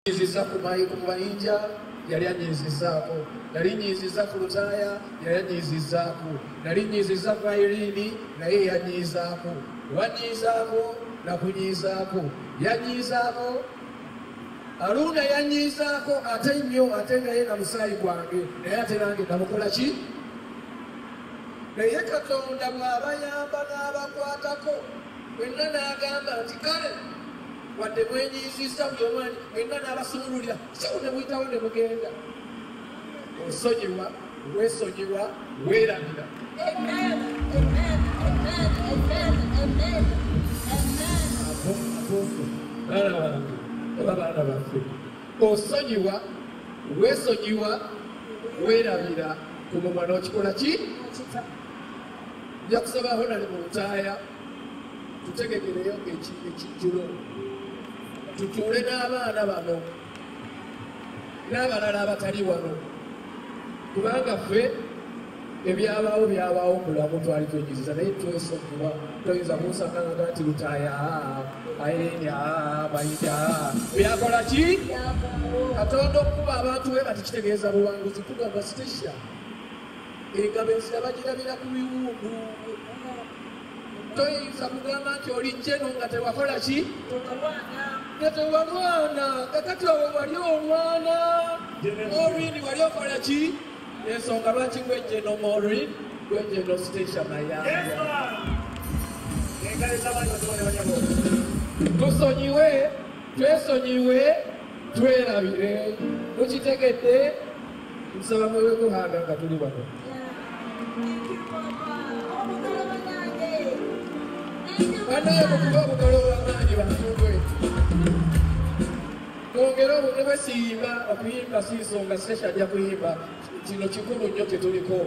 Nyiziza ku mayinja yali anyizizaako, nali nyiziza ku lutaaya yali anyizizaako, nali nyiziza ku Irene naye yanyizaako, wanyizaako nakunyizaako, yanyizaako Aruna yanyizaako ate nnyo ate naye na musaayi gwange naye ate nange namukola ki? Naye Katonda bw'abayamba n'abakwatako mwenna n'agamba nti kale wadde mwenyiziza buli omwani mwenna n'abasumululira kiwo ne muyitawo ne mugenda osonyiwa weesonyiwa weerabira. Baana bange oba baana baffe osonyiwa weesonyiwa weerabira ku mumwa n'okikola ki? Nja kusabaho nali mu lutaaya tutegekereyo ekijjulo tutuule n'abaana bano n'abalala abatali wano kubanga ffe ebyabaawo byabaawo mulamu twali twenyuziza naye twesonyiwa toyinza kunsakanga nti lutaaya Irene mayinja byakola ki? Katonda okuba abantu be bati kitegeeza buwanguzi kugamba sitesha engabo enzira bagirabira ku biwundu. Toyinza kugamba nti oli jjeno nga tewakola ki? Nga tewalwana kakati owo wali olwana Maureen wali okola ki? Ensonga lwaki gwejjeno Maureen gwejjeno sitesha mayanja. Tusonyiwe twesonyiwe twerabire mukitegedde nsaba mwewekuhanga nga tuli wano. Banaye mukuba obugalo bw'amaanyi bantugwe twongere obudde bwesiyimba okuyimba si nsonga sitesha ajja kuyimba kino kikulu nnyo tetuliko.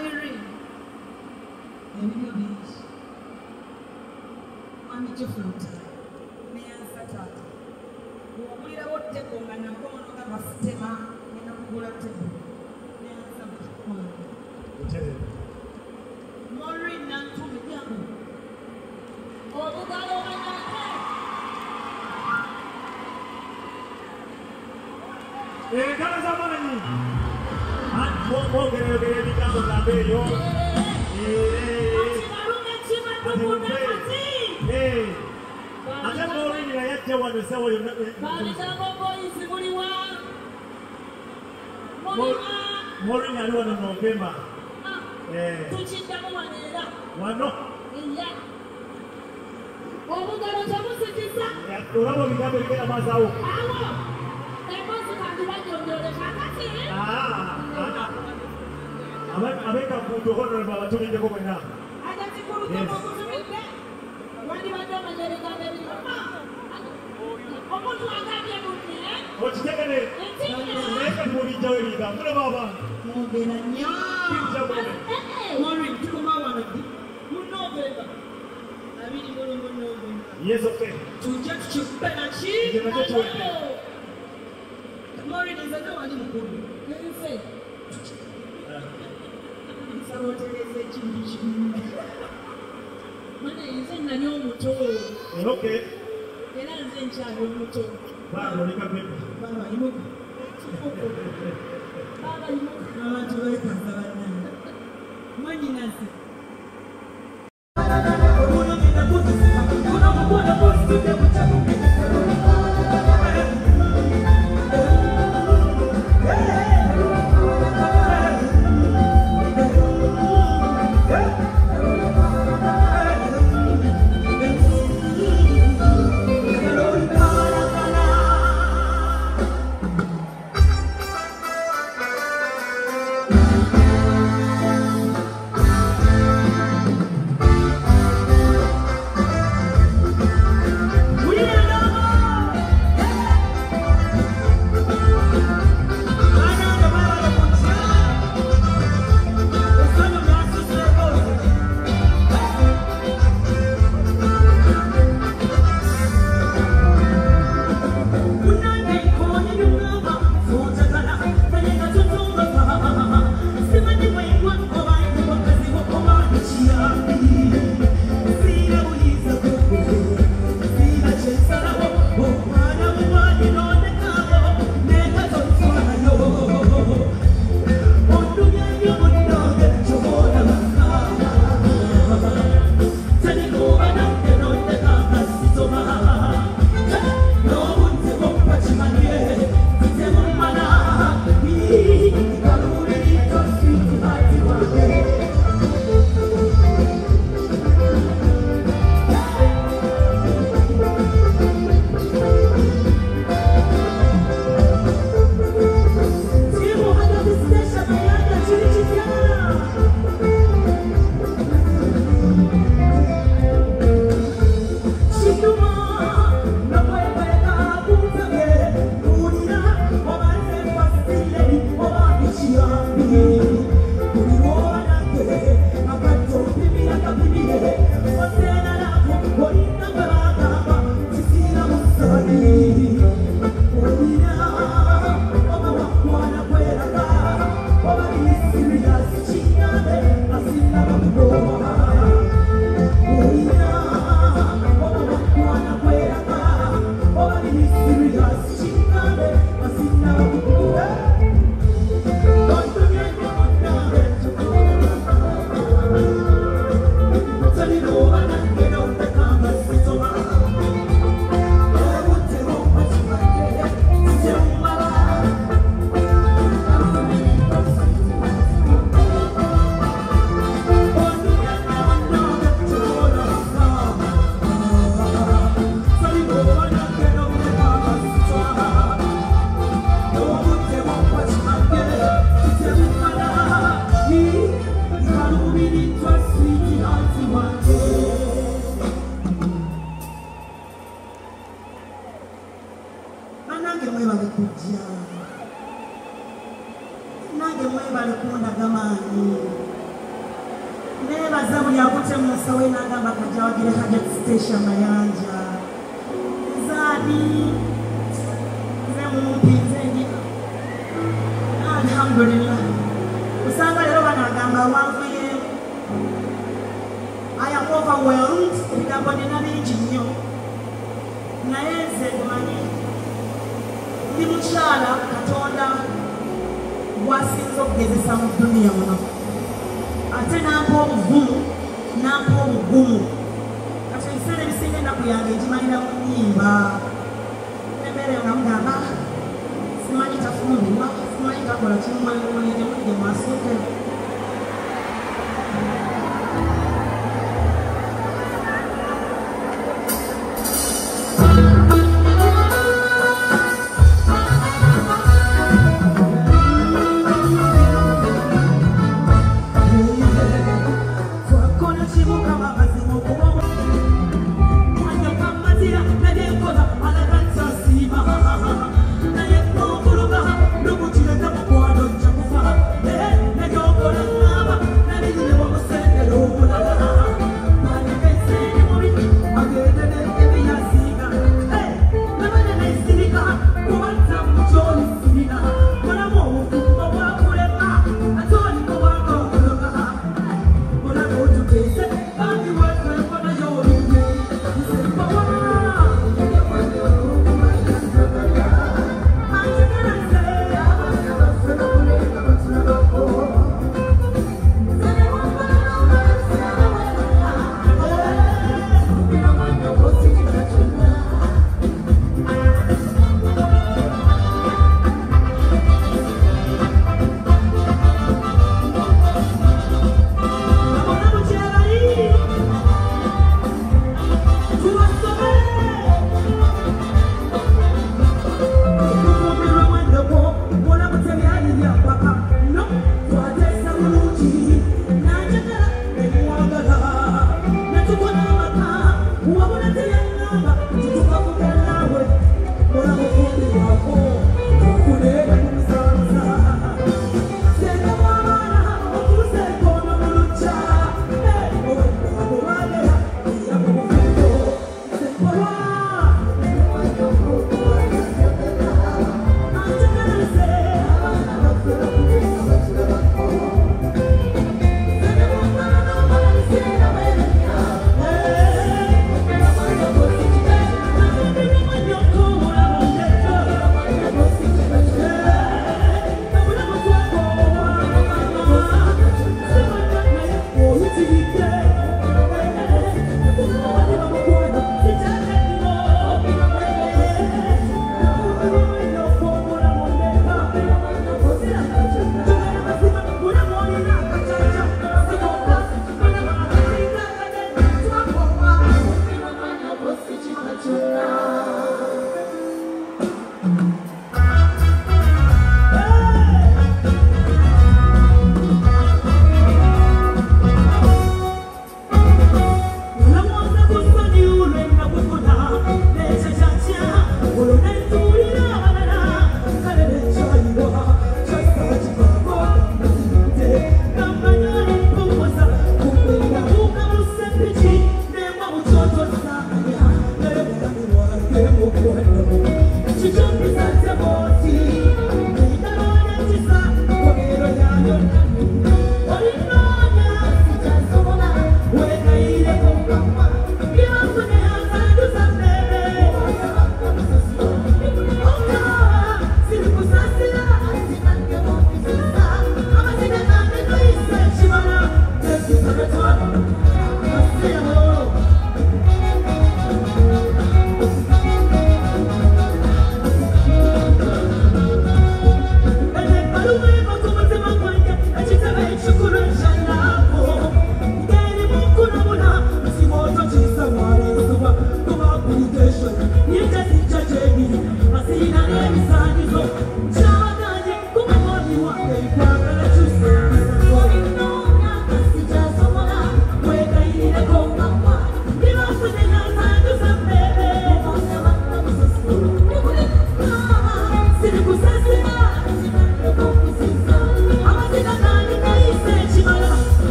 Irene, Emilio Beach, Mami Jeffrey, Mpulira wote konga na mkono kama sitema nina kugula tebo. Nyanza mkwana. Utele. Mori na ntumi yangu. Obugalo manake. Kama zamani. Mwongere mitambo na beyo. Ate Maureen yajja wano sawa yonna. Maureen ali wano Novemba. Tukiddamu wano era. Wano. Obugalo temusikisa. Olaba ebigambo ebigenda maaso awo. Awo. Emboozi kanti bagyongyole kakati. Ab'ekaguudo honorable abatulindeko bwenna. Okitegere naye kati mulijjawo ebigambo mulaba abantu. Mwogera nnyo. Maureen tukoma wano ddi? Mu Novemba. 20 Novemba. Yes, okay. Tujja tukikubera ki? Nze nakyo kiwedde. Maureen nze wali mukulu. Nze. Sabotereza ekintu kimu. Mana nze nali omuto. Okay. Era nze nkyali omuto. Baba oleka pepa. Baba imuka. Baba imuka. Abantu beekaza bannange. Mwanyinaze. naye nze mmanyi ndi mukyala Katonda bw'asinze okugezesa mu duniya muno ate nampa obuvumu nampa obugumu kati ebiseera ebisinga ennaku yange egimalira mu nnyimba emmere nga mugamba simanyi tafumbirwa simanyi takola kimumwemumwe temulije mwasuuke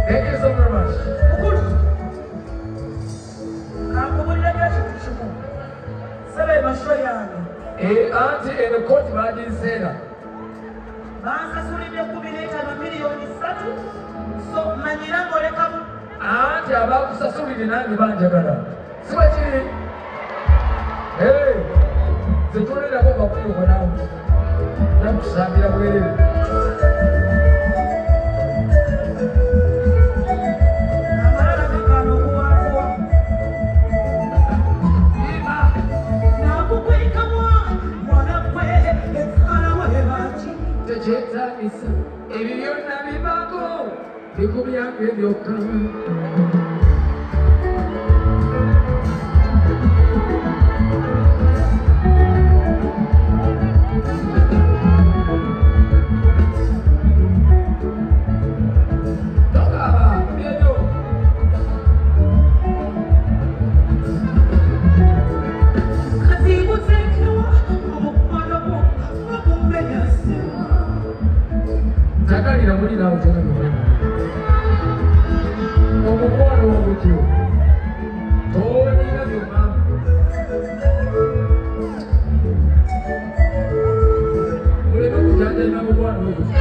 Thank you so much. Anti eno kooti bagiseera. Bansasulidde 15 miliyoni 3. So manyira ng'olekamu. Anti abakusasulidde nange banjagala. Si bwe kiri? Nze tolerako bakuyoko nawe. Nakusambira bwerere. Amalala gakano okuwakuwa. Nakukwekamu mwana gwe ekala webaki. Tekyetaagisa ebyo byonna bibako bikubyange byokka. Takalira muli nawe tena mwana. Omukwano ogutyo. Tolina byomama. Muleme okujanjala mukwano ogutyo.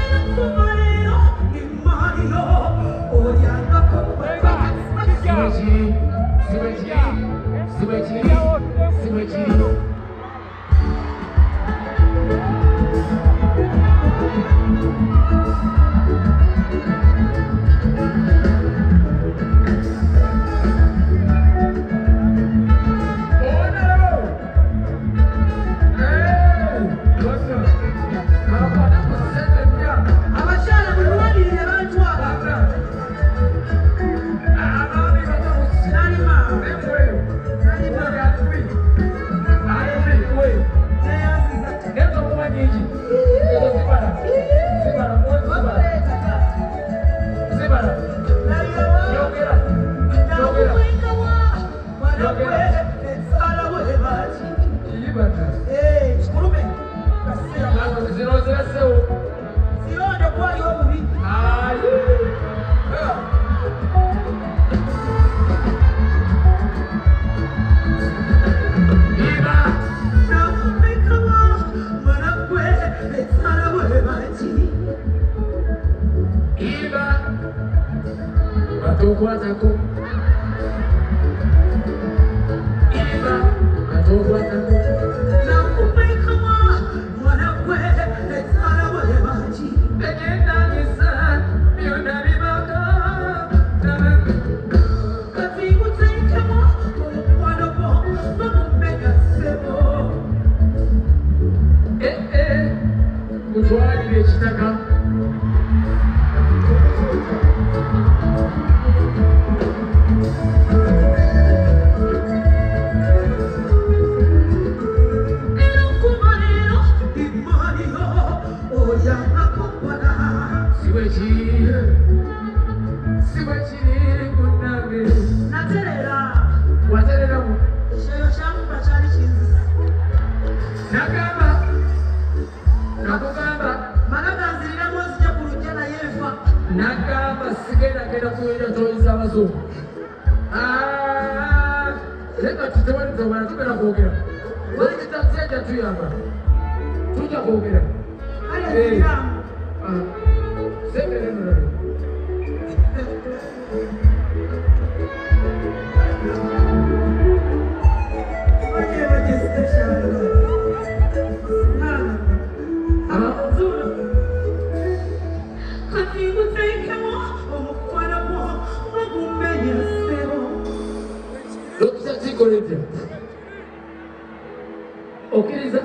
Okiriza?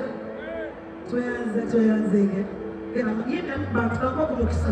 Toyanze. Era mugenda bantu bakwa ku mukisa.